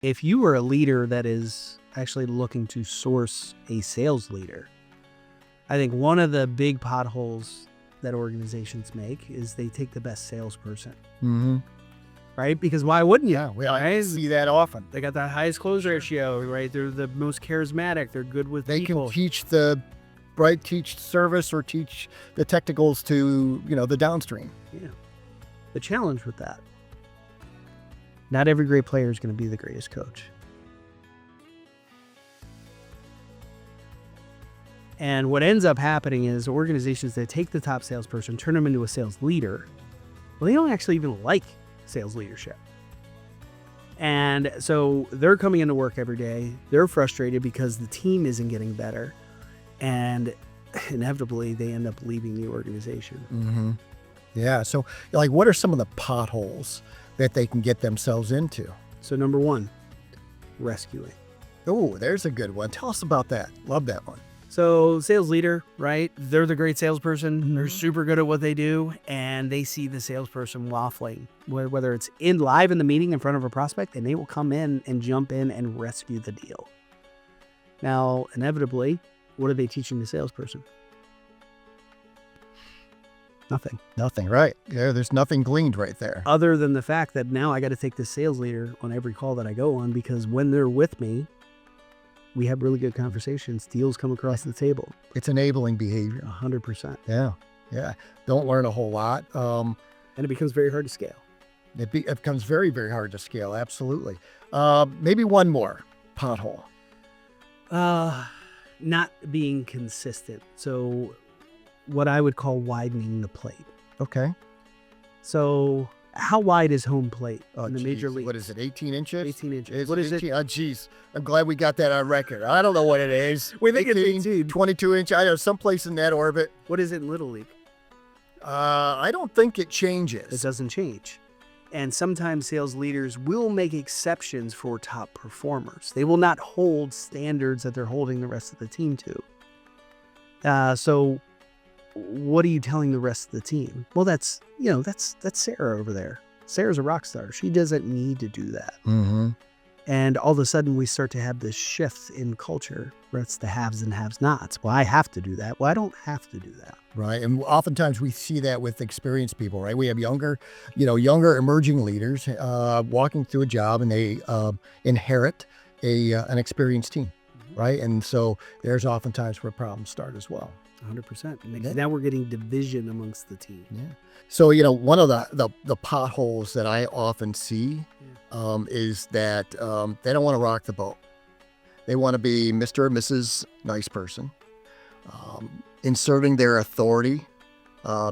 If you are a leader that is actually looking to source a sales leader, I think one of the big potholes that organizations make is they take the best salesperson. Mm-hmm. Right? Because why wouldn't you? Yeah, I see that often. They got the highest close ratio, right? They're the most charismatic. They're good with people. They can teach service or teach the technicals to, the downstream. Yeah. The challenge with that, not every great player is going to be the greatest coach. And what ends up happening is organizations that take the top salesperson, turn them into a sales leader, well, they don't actually even like sales leadership. And so they're coming into work every day. They're frustrated because the team isn't getting better. And inevitably, they end up leaving the organization. Mm-hmm. Yeah. So, what are some of the potholes that they can get themselves into? So number one, rescuing. Oh, there's a good one. Tell us about that. Love that one. So sales leader, right? They're the great salesperson. Mm-hmm. They're super good at what they do. And they see the salesperson waffling, whether it's live in the meeting in front of a prospect, and they will come in and jump in and rescue the deal. Now, inevitably, what are they teaching the salesperson? Nothing, right? Yeah, there's nothing gleaned right there. Other than the fact that now I got to take this sales leader on every call that I go on, because when they're with me, we have really good conversations. Deals come across the table. It's enabling behavior. 100%. Yeah. Don't learn a whole lot. And it becomes very hard to scale. It becomes very, very hard to scale. Absolutely. Maybe one more pothole. Not being consistent. So what I would call widening the plate. Okay. So how wide is home plate in the major league? What is it, 18 inches? 18 inches. What is it? Oh, geez. I'm glad we got that on record. I don't know what it is. We think it's 18. 22 inch. I know, someplace in that orbit. What is it in Little League? I don't think it changes. It doesn't change. And sometimes sales leaders will make exceptions for top performers. They will not hold standards that they're holding the rest of the team to. So what are you telling the rest of the team? Well, that's Sarah over there. Sarah's a rock star. She doesn't need to do that. Mm-hmm. And all of a sudden we start to have this shift in culture where it's the haves and have-nots. Well, I have to do that. Well, I don't have to do that. Right. And oftentimes we see that with experienced people, right? We have younger emerging leaders walking through a job, and they inherit an experienced team, right? And so there's oftentimes where problems start as well. 100%. Now we're getting division amongst the team. Yeah. So, one of the potholes that I often see is that they don't want to rock the boat. They want to be Mr. or Mrs. Nice Person. Inserting their authority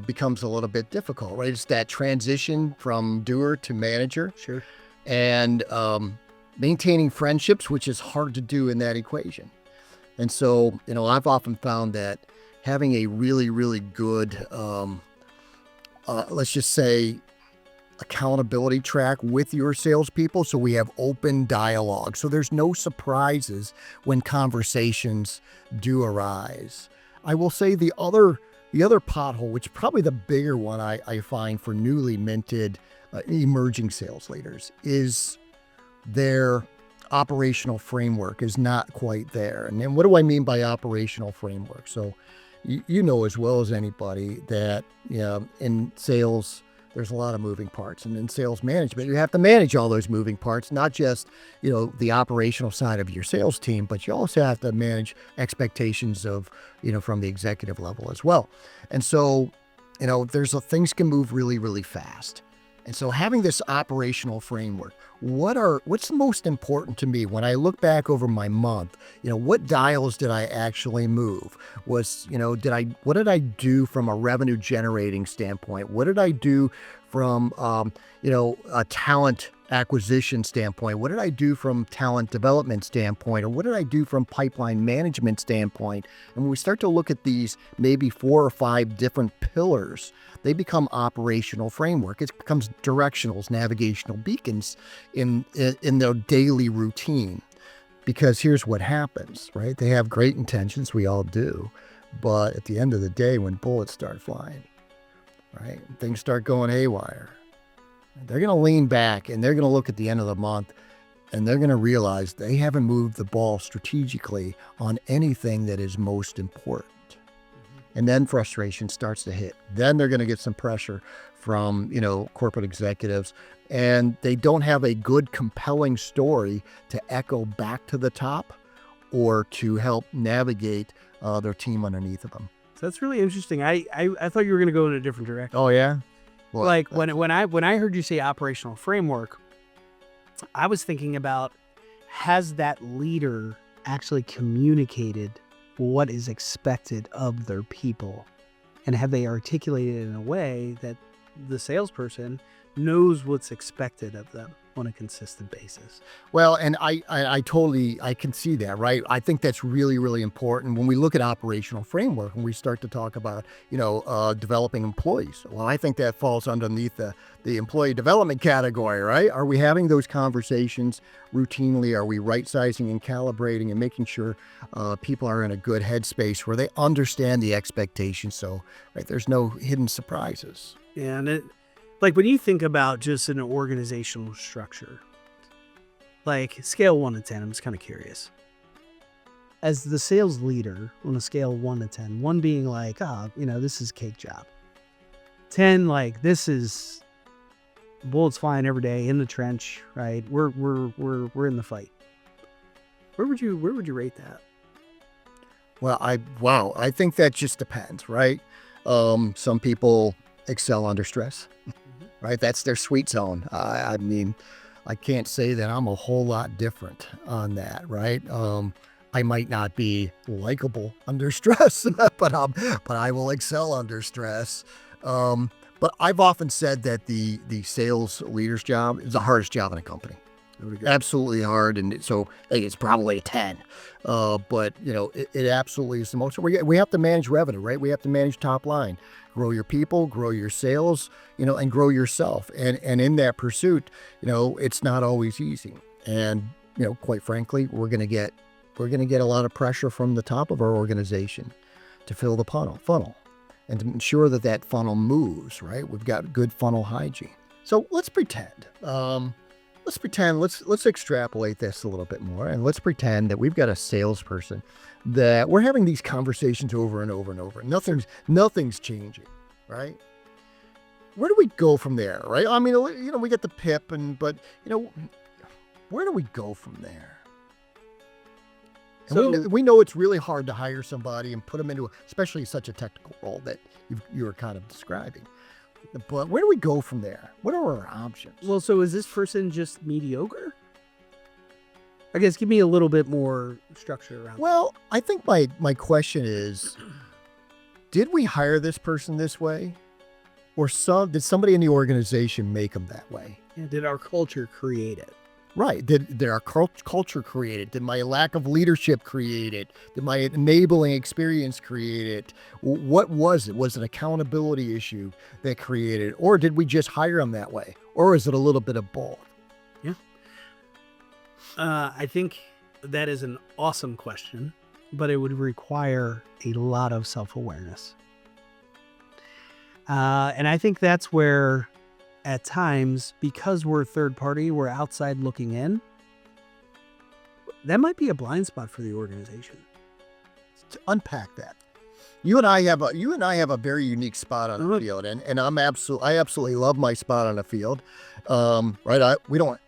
becomes a little bit difficult, right? It's that transition from doer to manager. Sure. And maintaining friendships, which is hard to do in that equation. And so, I've often found that having a really, really good, let's just say, accountability track with your salespeople, so we have open dialogue, so there's no surprises when conversations do arise. I will say the other pothole, which is probably the bigger one I find for newly minted emerging sales leaders, is their operational framework is not quite there. And then what do I mean by operational framework? So you know as well as anybody that in sales, there's a lot of moving parts. And in sales management, you have to manage all those moving parts, not just, the operational side of your sales team, but you also have to manage expectations of, from the executive level as well. And so, things can move really, really fast. And so having this operational framework, what's most important to me when I look back over my month? What dials did I actually move? What did I do from a revenue generating standpoint? What did I do from, a talent acquisition standpoint? What did I do from talent development standpoint? Or what did I do from pipeline management standpoint? And when we start to look at these maybe 4 or 5 different pillars, they become operational framework. It becomes directionals, navigational beacons in their daily routine. Because here's what happens, right? They have great intentions, we all do. But at the end of the day, when bullets start flying, right, things start going haywire, they're going to lean back and they're going to look at the end of the month and they're going to realize they haven't moved the ball strategically on anything that is most important. And then frustration starts to hit. Then they're going to get some pressure from, corporate executives, and they don't have a good, compelling story to echo back to the top or to help navigate their team underneath of them. So that's really interesting. I thought you were going to go in a different direction. Oh, yeah? Well, like when I heard you say operational framework, I was thinking about, has that leader actually communicated what is expected of their people? And have they articulated it in a way that the salesperson knows what's expected of them on a consistent basis? Well, and I totally, I can see that, right? I think that's really, really important when we look at operational framework and we start to talk about, developing employees. Well, I think that falls underneath the employee development category, right? Are we having those conversations routinely? Are we right-sizing and calibrating and making sure people are in a good headspace where they understand the expectations? So, right, there's no hidden surprises. Yeah, and like when you think about just an organizational structure, like scale 1 to 10, I'm just kind of curious. As the sales leader on a scale 1 to 10, 1 being like, this is a cake job. 10, like this is bullets flying every day in the trench, right? We're in the fight. Where would you rate that? Well, I think that just depends, right? Some people excel under stress. Right, that's their sweet zone. I mean, I can't say that I'm a whole lot different on that, right? I might not be likable under stress, but I will excel under stress. But I've often said that the sales leader's job is the hardest job in a company. Absolutely hard, and so it's probably a 10. But it absolutely is the most. We have to manage revenue, right? We have to manage top line, grow your people, grow your sales, and grow yourself. And in that pursuit, it's not always easy. And quite frankly, we're gonna get a lot of pressure from the top of our organization to fill the funnel, and to ensure that funnel moves. Right? We've got good funnel hygiene. So let's pretend. Let's extrapolate this a little bit more, and let's pretend that we've got a salesperson that we're having these conversations over and over and over. Nothing's changing, right? Where do we go from there, right? I mean, we get the PIP, but where do we go from there? So we know it's really hard to hire somebody and put them into, especially such a technical role that you were kind of describing. But where do we go from there? What are our options? Well, so is this person just mediocre? I guess give me a little bit more structure around Well, I think my question is, did we hire this person this way? Or did somebody in the organization make them that way? Yeah, did our culture create it? Right. Did our culture create it? Did my lack of leadership create it? Did my enabling experience create it? What was it? Was it an accountability issue that created it? Or did we just hire them that way? Or is it a little bit of both? Yeah. I think that is an awesome question, but it would require a lot of self-awareness. And I think that's where, at times, because we're third party, we're outside looking in, that might be a blind spot for the organization. To unpack that, you and I have a very unique spot on the field, and I absolutely love my spot on the field. Right?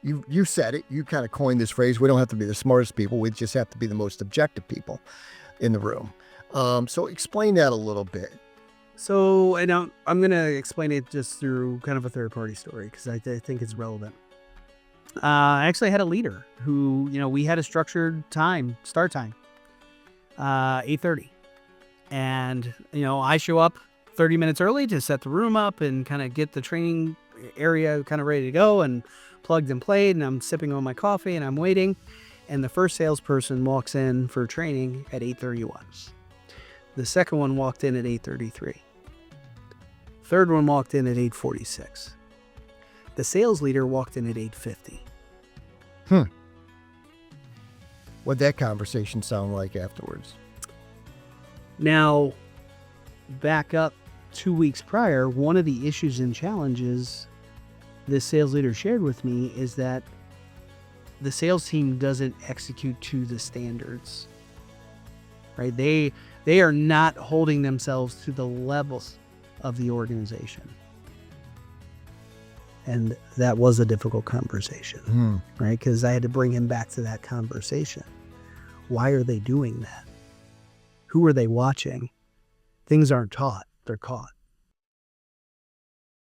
You said it. You kind of coined this phrase. We don't have to be the smartest people. We just have to be the most objective people in the room. So explain that a little bit. So, and I'm going to explain it just through kind of a third-party story because I think it's relevant. I actually had a leader who, we had a structured start time, 8:30. And, I show up 30 minutes early to set the room up and kind of get the training area kind of ready to go and plugged and played. And I'm sipping on my coffee and I'm waiting. And the first salesperson walks in for training at 8:31. The second one walked in at 8:33. Third one walked in at 8:46. The sales leader walked in at 8:50. What'd that conversation sound like afterwards? Now, back up 2 weeks prior, one of the issues and challenges this sales leader shared with me is that the sales team doesn't execute to the standards, right? They are not holding themselves to the levels of the organization. And that was a difficult conversation, right? Because I had to bring him back to that conversation. Why are they doing that? Who are they watching? Things aren't taught, they're caught.